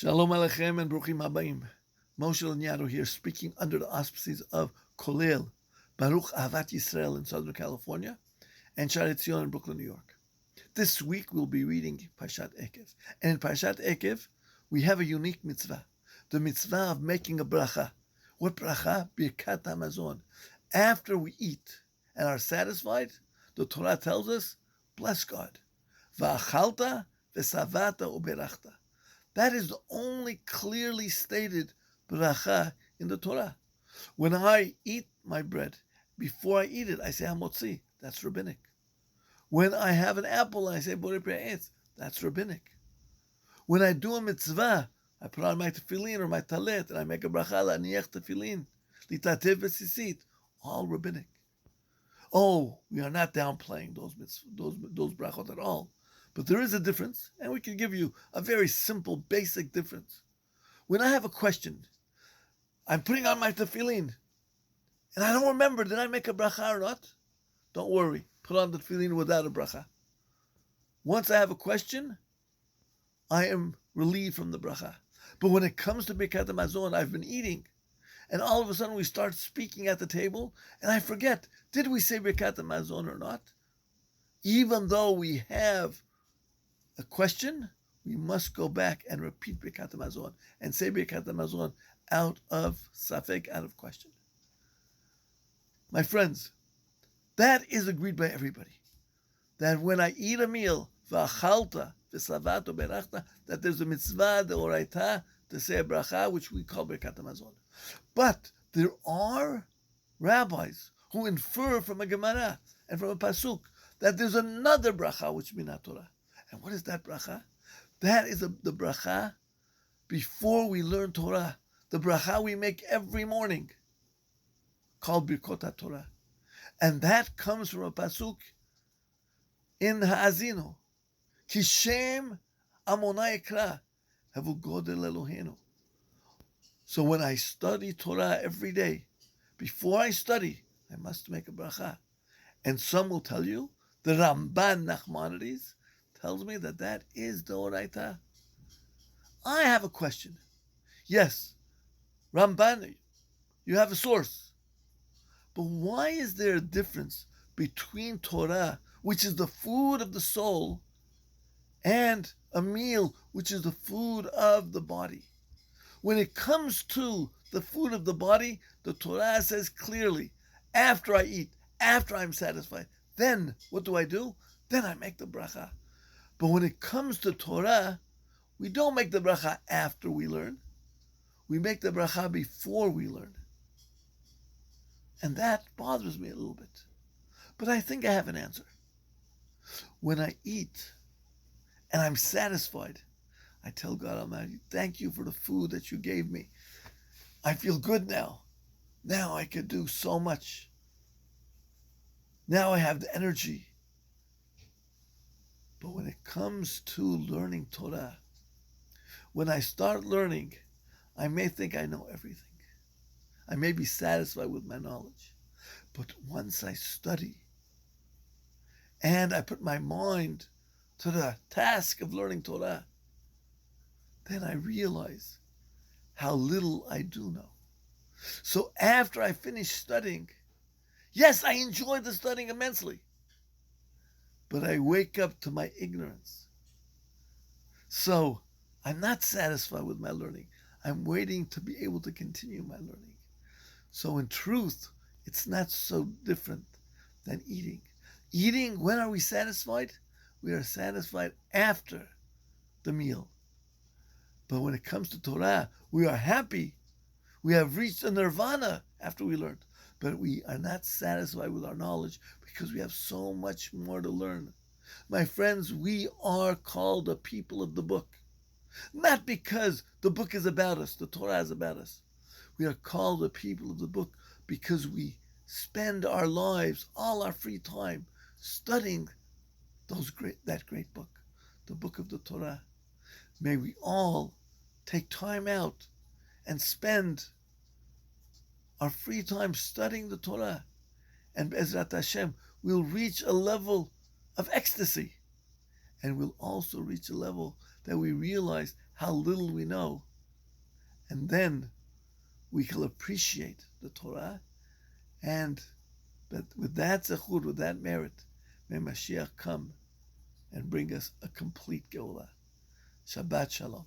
Shalom Aleichem and Bruchim Habayim. Moshe Lagnado here, speaking under the auspices of Kolel, Baruch Ahavat Yisrael in Southern California, and Shari Tzion in Brooklyn, New York. This week we'll be reading Parshat Eikev. And in Parshat Eikev, we have a unique mitzvah, the mitzvah of making a bracha. What bracha? Birkat HaMazon. After we eat and are satisfied, the Torah tells us, bless God. Va'achalta v'savata uberachta. That is the only clearly stated bracha in the Torah. When I eat my bread, before I eat it, I say hamotzi. That's rabbinic. When I have an apple, I say borei pe'etz. That's rabbinic. When I do a mitzvah, I put on my tefillin or my talet, and I make a bracha la'aniach tefillin, litatev v'sisit. All rabbinic. Oh, we are not downplaying those brachot at all. But there is a difference, and we can give you a very simple, basic difference. When I have a question, I'm putting on my tefillin, and I don't remember, did I make a bracha or not? Don't worry, put on the tefillin without a bracha. Once I have a question, I am relieved from the bracha. But when it comes to Birkat HaMazon, I've been eating, and all of a sudden we start speaking at the table, and I forget, did we say Birkat HaMazon or not? Even though we have a question, we must go back and repeat Birkat HaMazon and say Birkat HaMazon out of safek, out of question. My friends, that is agreed by everybody. That when I eat a meal, v'achalta v'savato berachta, that there's a mitzvah, the oraita, to say a bracha, which we call Birkat HaMazon. But there are rabbis who infer from a Gemara and from a pasuk that there's another bracha which minat Torah. And what is that bracha? That is the bracha before we learn Torah. The bracha we make every morning, called Birkot HaTorah. And that comes from a pasuk in Ha'azino. Ki Shem Amonai Ekra Havu Godel Eloheinu. So when I study Torah every day, before I study, I must make a bracha. And some will tell you, the Ramban Nachmanides tells me that that is the Oraita. I have a question. Yes, Ramban, you have a source. But why is there a difference between Torah, which is the food of the soul, and a meal, which is the food of the body? When it comes to the food of the body, the Torah says clearly, after I eat, after I'm satisfied, then what do? Then I make the bracha. But when it comes to Torah, we don't make the bracha after we learn. We make the bracha before we learn. And that bothers me a little bit. But I think I have an answer. When I eat and I'm satisfied, I tell God Almighty, thank you for the food that you gave me. I feel good now. Now I could do so much. Now I have the energy. But when it comes to learning Torah, when I start learning, I may think I know everything. I may be satisfied with my knowledge. But once I study and I put my mind to the task of learning Torah, then I realize how little I do know. So after I finish studying, yes, I enjoy the studying immensely, but I wake up to my ignorance. So I'm not satisfied with my learning. I'm waiting to be able to continue my learning. So in truth, it's not so different than eating. Eating, when are we satisfied? We are satisfied after the meal. But when it comes to Torah, we are happy. We have reached a nirvana after we learned. But we are not satisfied with our knowledge because we have so much more to learn. My friends, we are called the people of the book. Not because the book is about us, the Torah is about us. We are called the people of the book because we spend our lives, all our free time, studying that great book, the book of the Torah. May we all take time out and spend our free time studying the Torah. And Be'ezrat Hashem, we'll reach a level of ecstasy. And we'll also reach a level that we realize how little we know, and then we can appreciate the Torah, and that with that zechut, with that merit, may Mashiach come and bring us a complete Geulah. Shabbat Shalom.